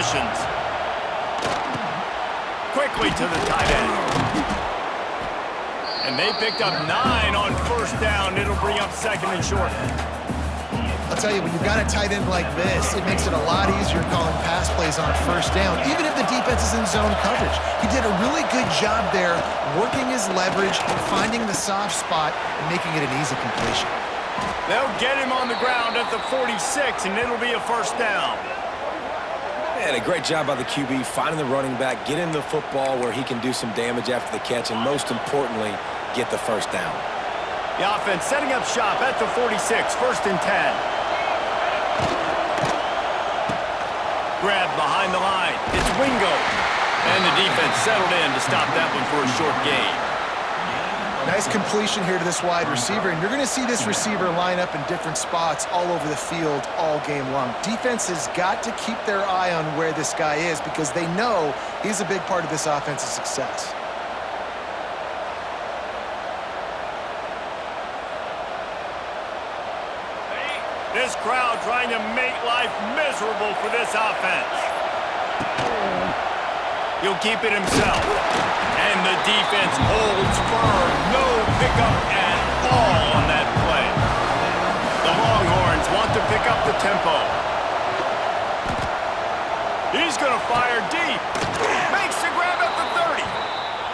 positions. Quickly to the tight end. And they picked up 9 on first down. It'll bring up second and short. I'll tell you, when you've got a tight end like this, it makes it a lot easier calling pass plays on first down, even if the defense is in zone coverage. He did a really good job there working his leverage, finding the soft spot, and making it an easy completion. They'll get him on the ground at the 46, and it'll be a first down. And a great job by the QB finding the running back, getting the football where he can do some damage after the catch, and most importantly, get the first down. The offense setting up shop at the 46, first and 10. Grab behind the line. It's Wingo. And the defense settled in to stop that one for a short gain. Nice completion here to this wide receiver, and you're going to see this receiver line up in different spots all over the field all game long. Defense has got to keep their eye on where this guy is because they know he's a big part of this offense's success. This crowd trying to make life miserable for this offense. He'll keep it himself. And the defense holds firm. No pickup at all on that play. The Longhorns want to pick up the tempo. He's going to fire deep. Makes the grab at the 30.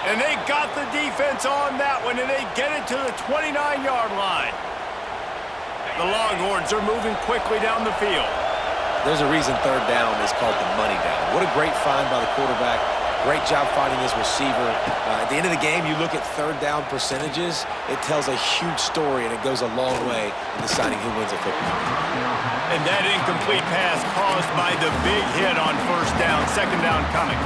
And they got the defense on that one, and they get it to the 29-yard line. The Longhorns are moving quickly down the field. There's a reason third down is called the money down. What a great find by the quarterback. Great job finding his receiver. At the end of the game, you look at third down percentages, it tells a huge story, and it goes a long way in deciding who wins a football game. And that incomplete pass caused by the big hit on first down, second down coming.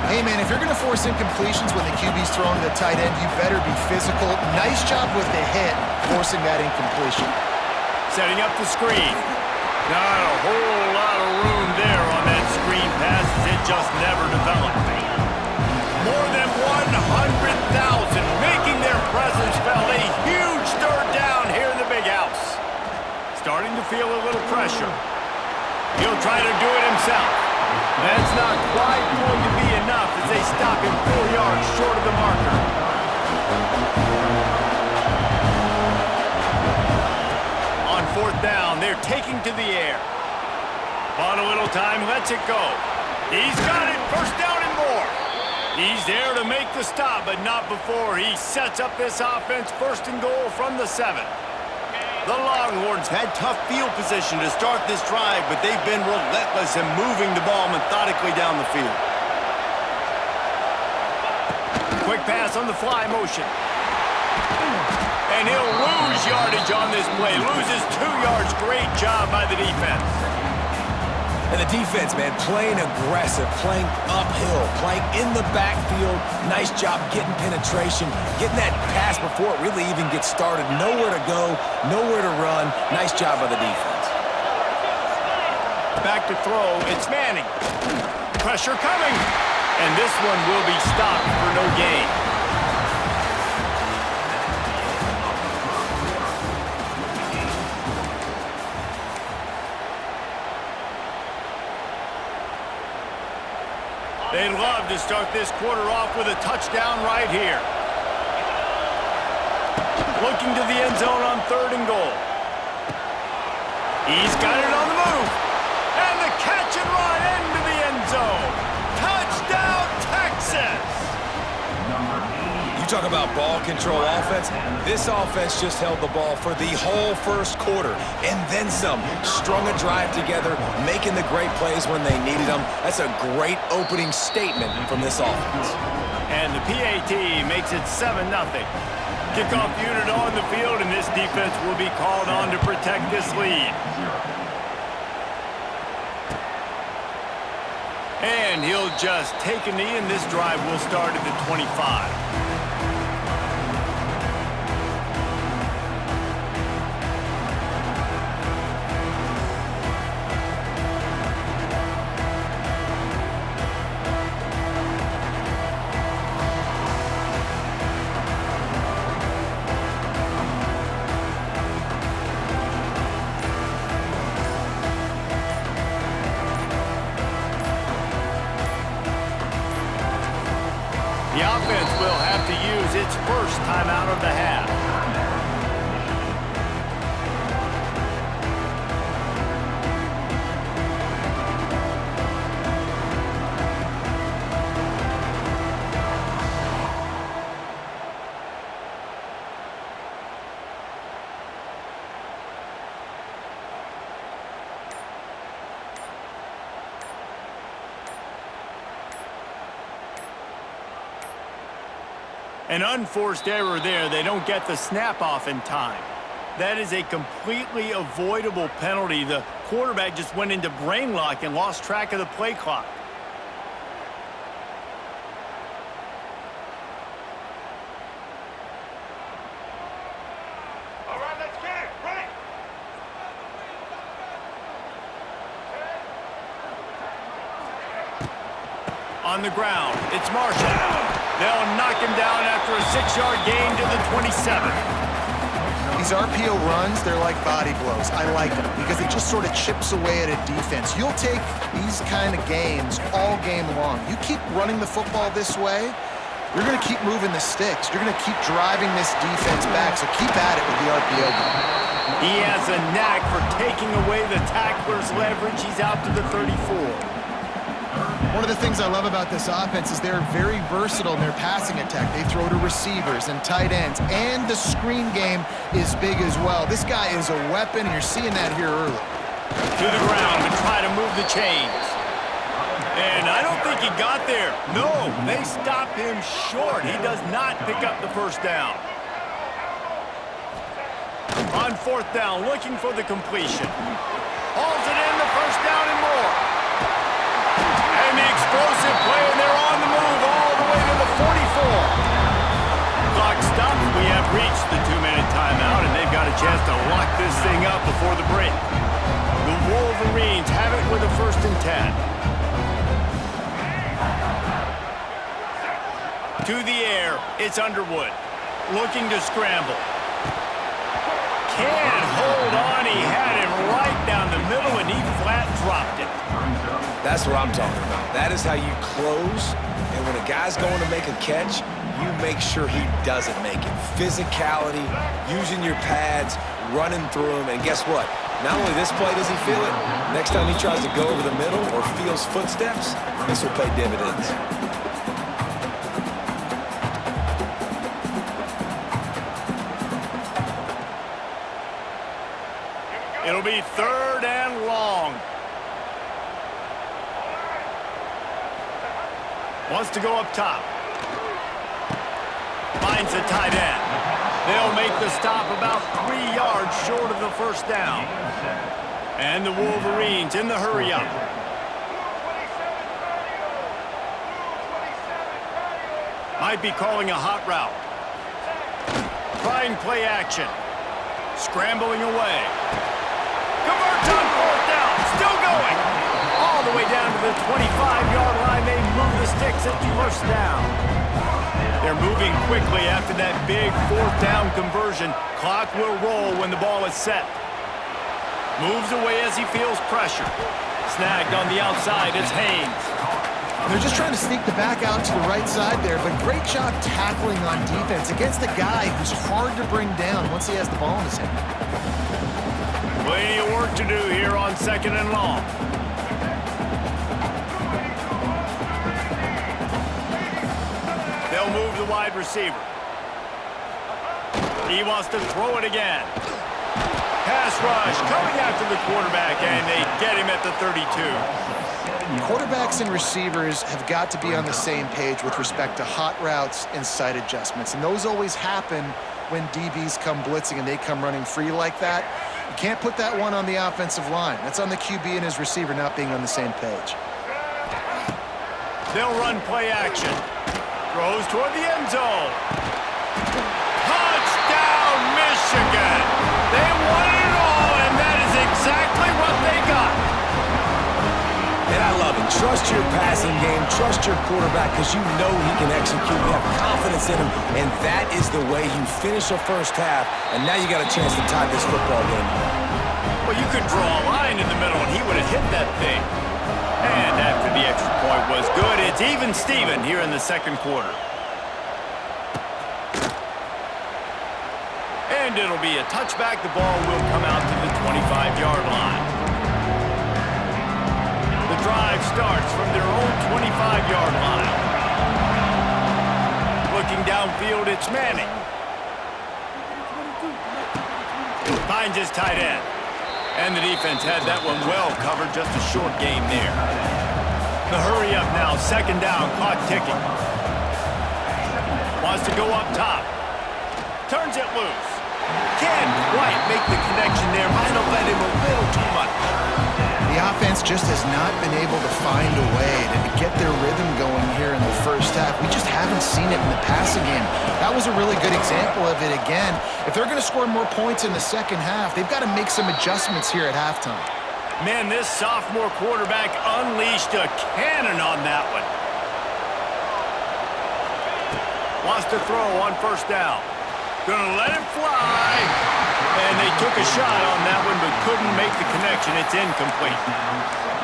Hey, man, if you're going to force incompletions when the QB's throwing to the tight end, you better be physical. Nice job with the hit, forcing that incompletion. Setting up the screen. Not a whole lot of room there on that screen pass as it just never developed. More than 100,000 making their presence felt. A huge third down here in the big house. Starting to feel a little pressure. He'll try to do it himself. That's not quite going to be enough as they stop him 4 yards short of the marker. On fourth down, they're taking to the air. On a little time, lets it go. He's got it, first down and more. He's there to make the stop, but not before he sets up this offense first and goal from the 7. The Longhorns had tough field position to start this drive, but they've been relentless in moving the ball methodically down the field. Quick pass on the fly motion. And he'll lose yardage on this play. Loses 2 yards. Great job by the defense. And the defense, man, playing aggressive, playing uphill, playing in the backfield. Nice job getting penetration, getting that pass before it really even gets started. Nowhere to go, nowhere to run. Nice job by the defense. Back to throw, it's Manning. Pressure coming. And this one will be stopped for no gain. They'd love to start this quarter off with a touchdown right here. Looking to the end zone on third and goal. He's got it on the move. And the catch and run into the end zone. Touchdown, Texas! You talk about ball control offense. This offense just held the ball for the whole first quarter and then some. Strung a drive together, making the great plays when they needed them. That's a great opening statement from this offense. And the PAT makes it 7-0. Kickoff unit on the field, and this defense will be called on to protect this lead. And he'll just take a knee, and this drive will start at the 25. The offense will have to use its first timeout of the half. An unforced error there. They don't get the snap off in time. That is a completely avoidable penalty. The quarterback just went into brain lock and lost track of the play clock. All right, let's get it. Right. On the ground, it's Marshall. They'll knock him down after a 6-yard gain to the 27. These RPO runs, they're like body blows. I like them because it just sort of chips away at a defense. You'll take these kind of games all game long. You keep running the football this way, you're going to keep moving the sticks. You're going to keep driving this defense back, so keep at it with the RPO game. He has a knack for taking away the tackler's leverage. He's out to the 34. One of the things I love about this offense is they're very versatile in their passing attack. They throw to receivers and tight ends, and the screen game is big as well. This guy is a weapon, and you're seeing that here early. To the ground and try to move the chains. And I don't think he got there. No, they stop him short. He does not pick up the first down. On 4th down, looking for the completion. Hauls it in, the first down and more. And the explosive play, and they're on the move all the way to the 44. Clock stops. We have reached the 2-minute timeout, and they've got a chance to lock this thing up before the break. The Wolverines have it with a 1st and 10. To the air, it's Underwood. Looking to scramble. Can't hold on. He had him right down the middle, and he flat dropped it. That's what I'm talking about. That is how you close, and when a guy's going to make a catch, you make sure he doesn't make it. Physicality, using your pads, running through him, and guess what? Not only this play does he feel it, next time he tries to go over the middle or feels footsteps, this will pay dividends. It'll be 3rd and long. Wants to go up top. Finds a tight end. They'll make the stop about 3 yards short of the first down. And the Wolverines in the hurry-up. Might be calling a hot route. Trying play action. Scrambling away. Converts on 4th down. Still going. All the way down to the 25-yard line. They move the sticks at 1st down. They're moving quickly after that big 4th down conversion. Clock will roll when the ball is set. Moves away as he feels pressure. Snagged on the outside is Haynes. They're just trying to sneak the back out to the right side there, but great job tackling on defense against a guy who's hard to bring down once he has the ball in his hand. Plenty of work to do here on 2nd and long. They'll move the wide receiver. He wants to throw it again. Pass rush coming after the quarterback, and they get him at the 32. Quarterbacks and receivers have got to be on the same page with respect to hot routes and sight adjustments, and those always happen when DBs come blitzing and they come running free like that. You can't put that one on the offensive line. That's on the QB and his receiver not being on the same page. They'll run play action. Throws toward the end zone. Touchdown, Michigan! They won it all, and that is exactly what they got. And I love it. Trust your passing game. Trust your quarterback because you know he can execute. You have confidence in him, and that is the way you finish a first half, and now you got a chance to tie this football game. Well, you could draw a line in the middle, and he would have hit that thing. And after the extra point was good, it's even Steven here in the 2nd quarter. And it'll be a touchback. The ball will come out to the 25-yard line. The drive starts from their own 25-yard line. Looking downfield, it's Manning. Finds his tight end. And the defense had that one well covered, just a short game there. The hurry up now, second down, clock ticking. Wants to go up top. Turns it loose. Can't quite make the connection there. Might have led him a little too much. The offense just has not been able to find a way to get their rhythm going here in the first half. We just haven't seen it in the passing game. That was a really good example of it again. If they're going to score more points in the second half, they've got to make some adjustments here at halftime. Man, this sophomore quarterback unleashed a cannon on that one. Wants to throw on first down. Gonna let it fly. And they took a shot on that one, but couldn't make the connection. It's incomplete.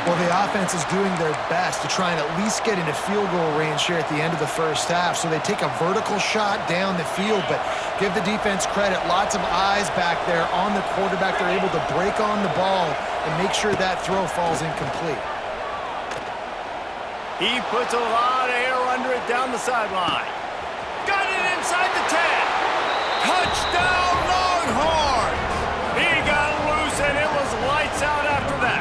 Well, the offense is doing their best to try and at least get into field goal range here at the end of the first half. So they take a vertical shot down the field, but give the defense credit. Lots of eyes back there on the quarterback. They're able to break on the ball and make sure that throw falls incomplete. He puts a lot of air under it down the sideline. Got it inside the 10. Touchdown, Longhorns! He got loose, and it was lights out after that.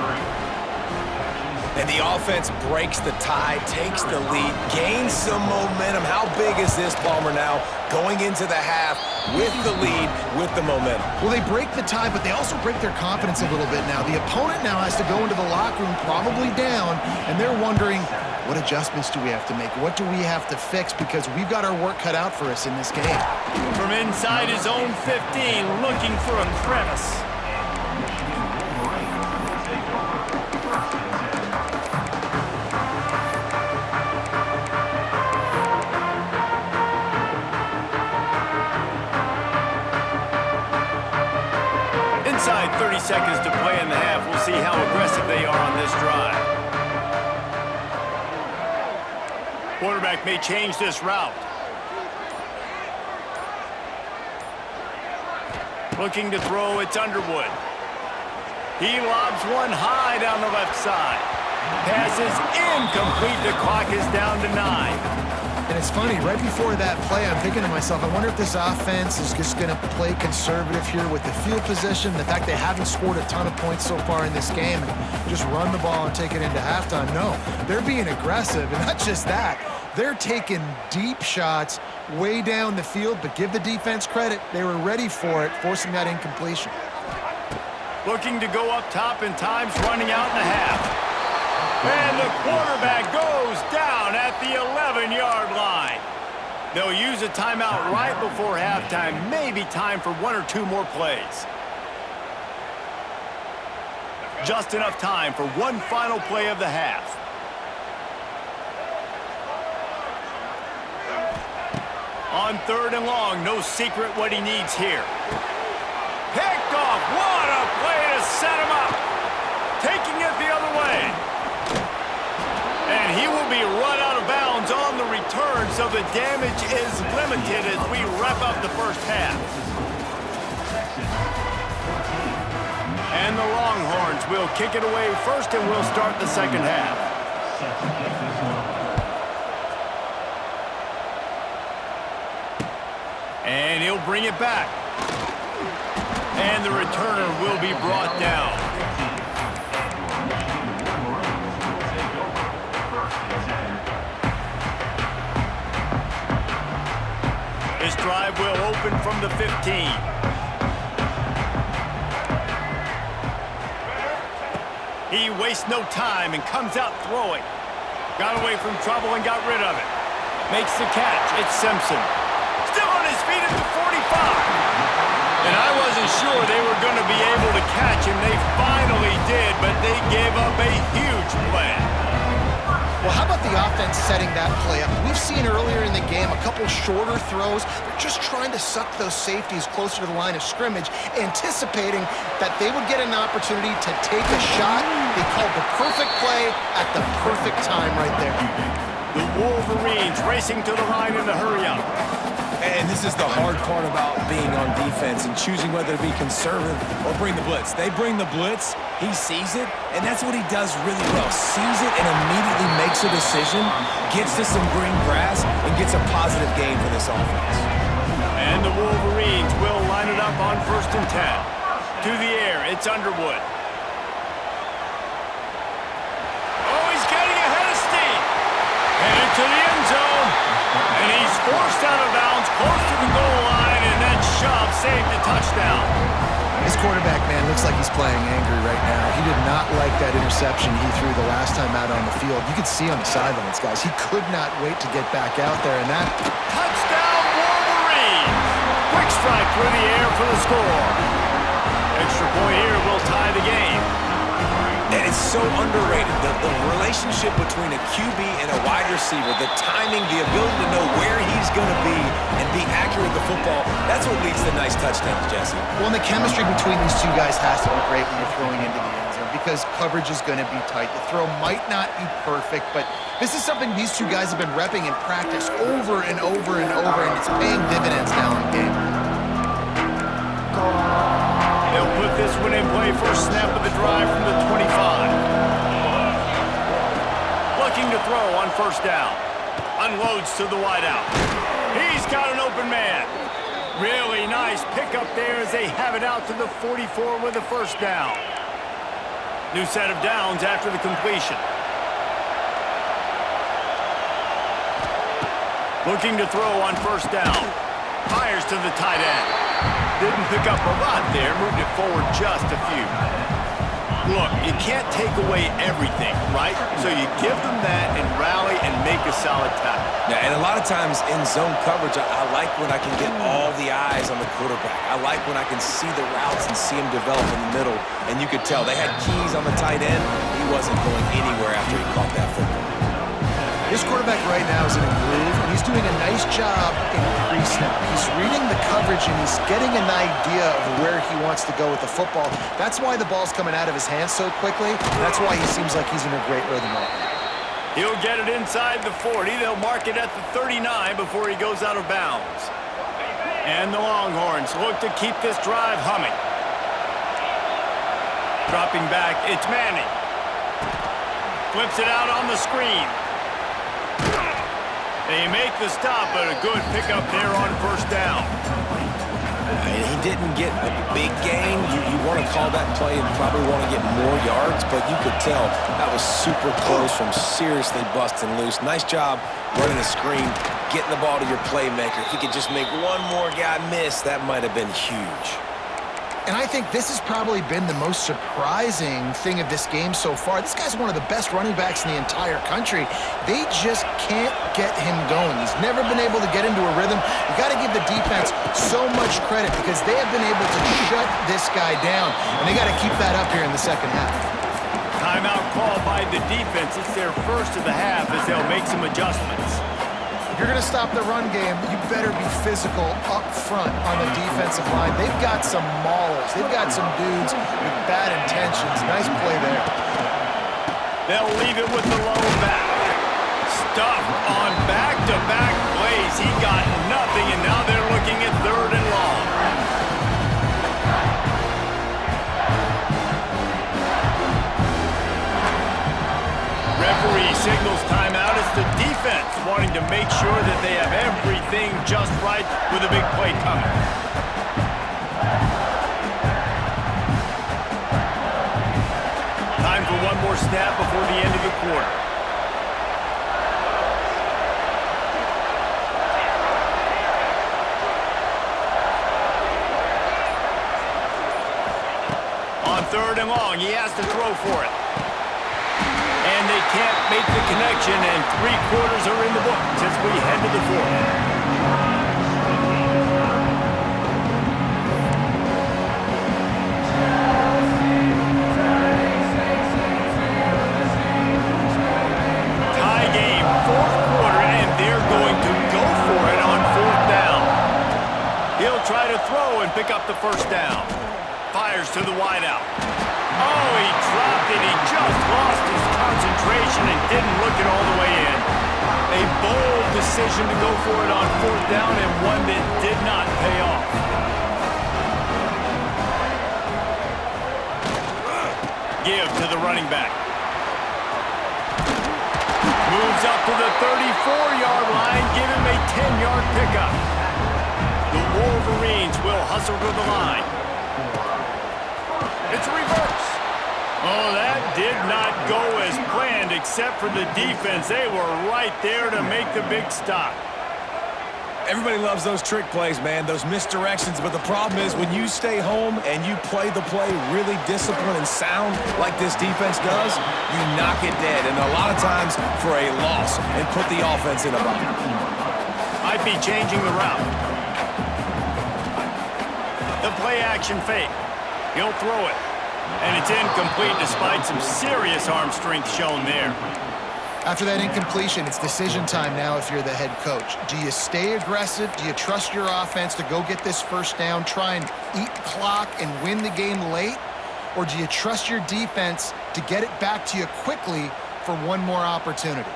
And the offense breaks the tie, takes the lead, gains some momentum. How big is this, Palmer, now going into the half with the lead, with the momentum? Well, they break the tie, but they also break their confidence a little bit now. The opponent now has to go into the locker room probably down, and they're wondering, what adjustments do we have to make? What do we have to fix? Because we've got our work cut out for us in this game. From inside his own 15, looking for a crevice. Inside 30 seconds to play in the half. We'll see how aggressive they are on this drive. Quarterback may change this route. Looking to throw, it's Underwood. He lobs one high down the left side. Pass is incomplete. The clock is down to 9. And it's funny, right before that play, I'm thinking to myself, I wonder if this offense is just going to play conservative here with the field position, the fact they haven't scored a ton of points so far in this game, and just run the ball and take it into halftime. No, they're being aggressive, and not just that. They're taking deep shots way down the field, but give the defense credit. They were ready for it, forcing that incompletion. Looking to go up top, and time's running out in the half. And the quarterback goes down at the 11-yard line. They'll use a timeout right before halftime. Maybe time for one or two more plays. Just enough time for one final play of the half. On third and long, no secret what he needs here. Picked off. What a play to set him up. Taking it the other way. And he will be run out of bounds on the return, so the damage is limited as we wrap up the first half. And the Longhorns will kick it away first, and we'll start the second half. And he'll bring it back. And the returner will be brought down. This drive will open from the 15. He wastes no time and comes out throwing. Got away from trouble and got rid of it. Makes the catch. It's Simpson. Still on his feet at the 45. And I wasn't sure they were going to be able to catch him. They finally did, but they gave up a huge play. Well, how about the offense setting that play up? We've seen earlier in the game a couple shorter throws. They're just trying to suck those safeties closer to the line of scrimmage, anticipating that they would get an opportunity to take a shot. They called the perfect play at the perfect time right there. The Wolverines racing to the line in the hurry-up. And this is the hard part about being on defense and choosing whether to be conservative or bring the blitz. They bring the blitz, he sees it, and that's what he does really well. Sees it and immediately makes a decision, gets to some green grass, and gets a positive gain for this offense. And the Wolverines will line it up on 1st and 10. To the air, it's Underwood. Oh, he's getting ahead of steam. Headed to the end zone. And he's forced out of bounds close to the goal line, and that shove saved a touchdown. His quarterback, man, looks like he's playing angry right now. He did not like that interception he threw the last time out on the field. You could see on the sidelines, guys. He could not wait to get back out there, and that... Touchdown, Wolverines! Quick strike through the air for the score. Extra point here will tie the game. And it's so underrated, the relationship between a QB and a wide receiver, the timing, the ability to know where he's going to be and be accurate with the football, that's what leads to nice touchdowns, Jesse. Well, and the chemistry between these two guys has to be great when you're throwing into the end zone because coverage is going to be tight. The throw might not be perfect, but this is something these two guys have been repping in practice over and over and over, and it's paying dividends now in game. They'll put this one in play first snap of the drive from the 25. Looking to throw on 1st down. Unloads to the wideout. He's got an open man. Really nice pickup there as they have it out to the 44 with a 1st down. New set of downs after the completion. Looking to throw on 1st down. Fires to the tight end. Didn't pick up a lot there, moved it forward just a few. Look, you can't take away everything, right? So you give them that and rally and make a solid tackle. Yeah, and a lot of times in zone coverage, I like when I can get all the eyes on the quarterback. I like when I can see the routes and see him develop in the middle. And you could tell they had keys on the tight end. He wasn't going anywhere after he caught that football. This quarterback right now is in a groove, and he's doing a nice job in pre-snap. He's reading the coverage, and he's getting an idea of where he wants to go with the football. That's why the ball's coming out of his hands so quickly. That's why he seems like he's in a great rhythm right now. He'll get it inside the 40. They'll mark it at the 39 before he goes out of bounds. And the Longhorns look to keep this drive humming. Dropping back, it's Manning. Flips it out on the screen. They make the stop, but a good pickup there on 1st down. And he didn't get a big gain. You want to call that play and probably want to get more yards, but you could tell that was super close from seriously busting loose. Nice job running the screen, getting the ball to your playmaker. If he could just make one more guy miss, that might have been huge. And I think this has probably been the most surprising thing of this game so far. This guy's one of the best running backs in the entire country. They just can't get him going. He's never been able to get into a rhythm. You got to give the defense so much credit because they have been able to shut this guy down, and they got to keep that up here in the 2nd half. Timeout called by the defense. It's their first of the half as they'll make some adjustments. If you're going to stop the run game, you better be physical up front on the defensive line. They've got some maulers. They've got some dudes with bad intentions. Nice play there. They'll leave it with the low back. Stuffed on back-to-back plays. He got nothing, and now they're looking at 3rd and long. Referee signals timeout. It's the defense wanting to make sure that they have everything just right with a big play coming. Time for one more snap before the end of the quarter. On 3rd and long, he has to throw for it. And they can't make the connection, and 3 quarters are in the books as we head to the 4th. Tie game, 4th quarter, and they're going to go for it on 4th down. He'll try to throw and pick up the 1st down. Fires to the wideout. Oh, he dropped it. He just lost his concentration and didn't look it all the way in. A bold decision. decision to go for it on fourth down and one that did not pay off. Give to the running back. Moves up to the 34-yard line, give him a 10-yard pickup. The Wolverines will hustle to the line. It's a reverse. Oh, that did not go as planned except for the defense. They were right there to make the big stop. Everybody loves those trick plays, man, those misdirections. But the problem is when you stay home and you play the play really disciplined and sound like this defense does, you knock it dead. And a lot of times for a loss and put the offense in a bind. Might be changing the route. The play action fake. He'll throw it. And it's incomplete despite some serious arm strength shown there. After that incompletion, it's decision time now if you're the head coach. Do you stay aggressive? Do you trust your offense to go get this first down, try and eat clock and win the game late? Or do you trust your defense to get it back to you quickly for one more opportunity?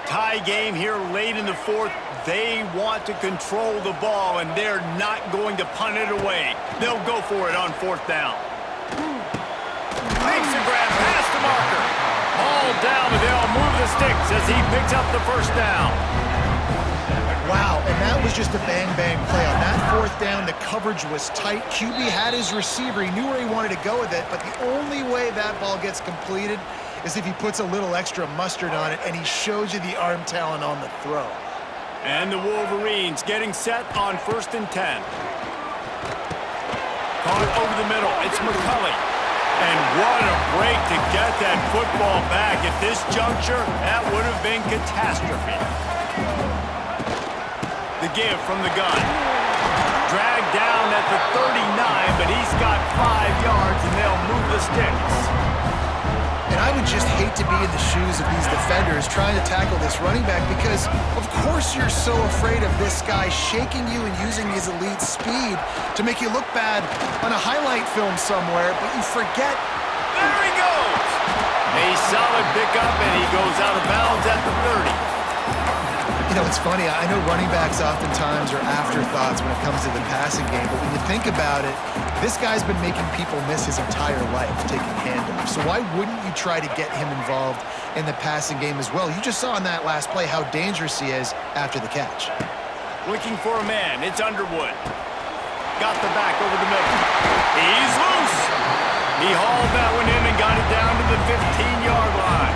Tie game here late in the fourth. They want to control the ball, and they're not going to punt it away. They'll go for it on fourth down. Makes a grab past the marker. Ball down, but they'll move the sticks as he picks up the first down. Wow, and that was just a bang-bang play. On that fourth down, the coverage was tight. QB had his receiver. He knew where he wanted to go with it, but the only way that ball gets completed is if he puts a little extra mustard on it, and he shows you the arm talent on the throw. And the Wolverines getting set on 1st and 10. Caught over the middle. It's McCulley. And what a break to get that football back. At this juncture, that would have been catastrophe. The give from the gun. Dragged down at the 39, but he's got 5 yards, and they'll move the sticks. And I would just hate to be in the shoes of these defenders trying to tackle this running back because, of course, you're so afraid of this guy shaking you and using his elite speed to make you look bad on a highlight film somewhere, but you forget. There he goes! A solid pickup, and he goes out of bounds at the 30. You know, it's funny. I know running backs oftentimes are afterthoughts when it comes to the passing game, but when you think about it, this guy's been making people miss his entire life taking handoffs. So why wouldn't you try to get him involved in the passing game as well? You just saw in that last play how dangerous he is after the catch. Looking for a man. It's Underwood. Got the back over the middle. He's loose. He hauled that one in and got it down to the 15-yard line.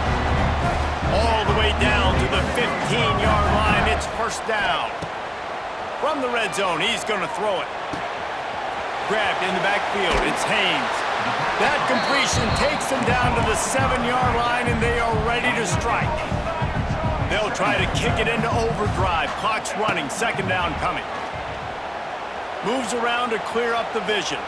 All the way down to the 15-yard line. It's first down. From the red zone, he's going to throw it. Grabbed in the backfield. It's Haynes. That completion takes him down to the 7-yard line, and they are ready to strike. They'll try to kick it into overdrive. Clock's running. Second down coming. Moves around to clear up the vision.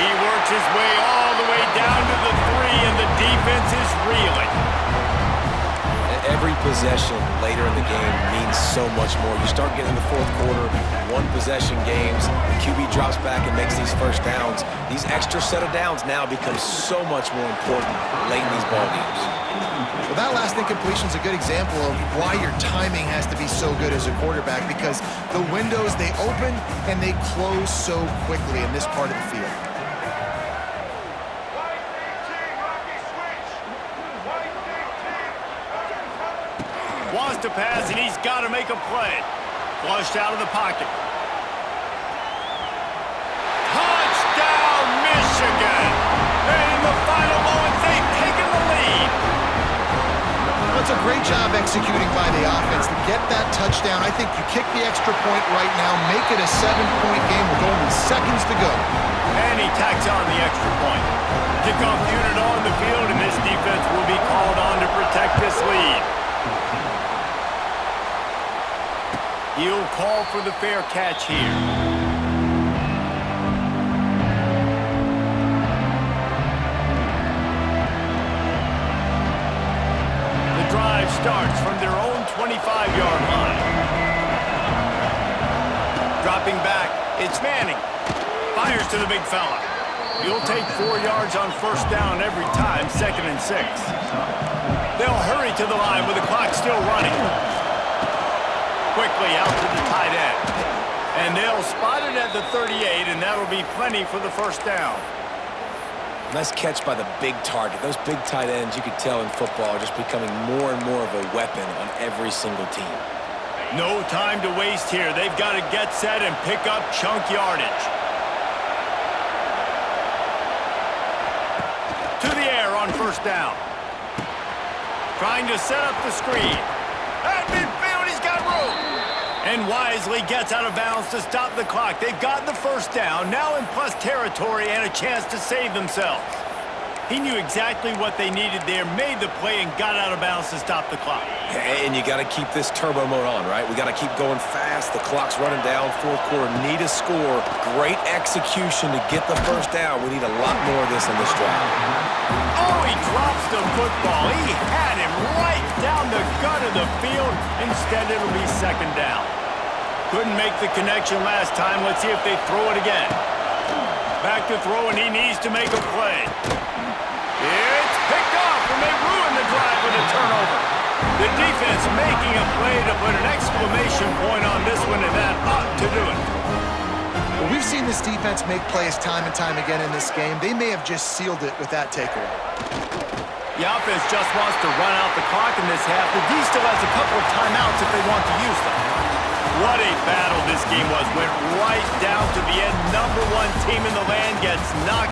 He works his way all the way down to the 3, and the defense is reeling. Every possession later in the game means so much more. You start getting in the fourth quarter, one-possession games, QB drops back and makes these first downs. These extra set of downs now become so much more important late in these ball games. Well, that last incompletion is a good example of why your timing has to be so good as a quarterback, because the windows, they open and they close so quickly in this part of the field. Wants to pass, and he's got to make a play. Flushed out of the pocket. Touchdown, Michigan! And in the final moments, they've taken the lead. Well, it's a great job executing by the offense to get that touchdown. I think you kick the extra point right now, make it a 7-point game with only seconds to go. And he tacks on the extra point. Kickoff unit on the field, and this defense will be called on to protect this lead. He'll call for the fair catch here. The drive starts from their own 25-yard line. Dropping back, it's Manning. Fires to the big fella. You'll take 4 yards on first down every time, 2nd and 6. They'll hurry to the line with the clock still running. Quickly out to the tight end. And they'll spot it at the 38, and that'll be plenty for the first down. Nice catch by the big target. Those big tight ends, you could tell in football, are just becoming more and more of a weapon on every single team. No time to waste here. They've got to get set and pick up chunk yardage. To the air on first down. Trying to set up the screen. At midfield, he's got room. And wisely gets out of bounds to stop the clock. They've gotten the first down, now in plus territory and a chance to save themselves. He knew exactly what they needed there, made the play, and got out of bounds to stop the clock. And you got to keep this turbo mode on, right? We got to keep going fast. The clock's running down. Fourth quarter, need a score. Great execution to get the first down. We need a lot more of this in this drive. Oh, he drops the football. He had him right down the gut of the field. Instead, it'll be 2nd down. Couldn't make the connection last time. Let's see if they throw it again. Back to throw, and he needs to make a play. It's picked off, and they ruin the drive with a turnover. The defense making a play to put an exclamation point on this one, and that ought to do it. Well, we've seen this defense make plays time and time again in this game. They may have just sealed it with that takeaway. The offense just wants to run out the clock in this half. The D still has a couple of timeouts if they want to use them. What a battle this game was. Went right down to the end. #1 team in the land gets knocked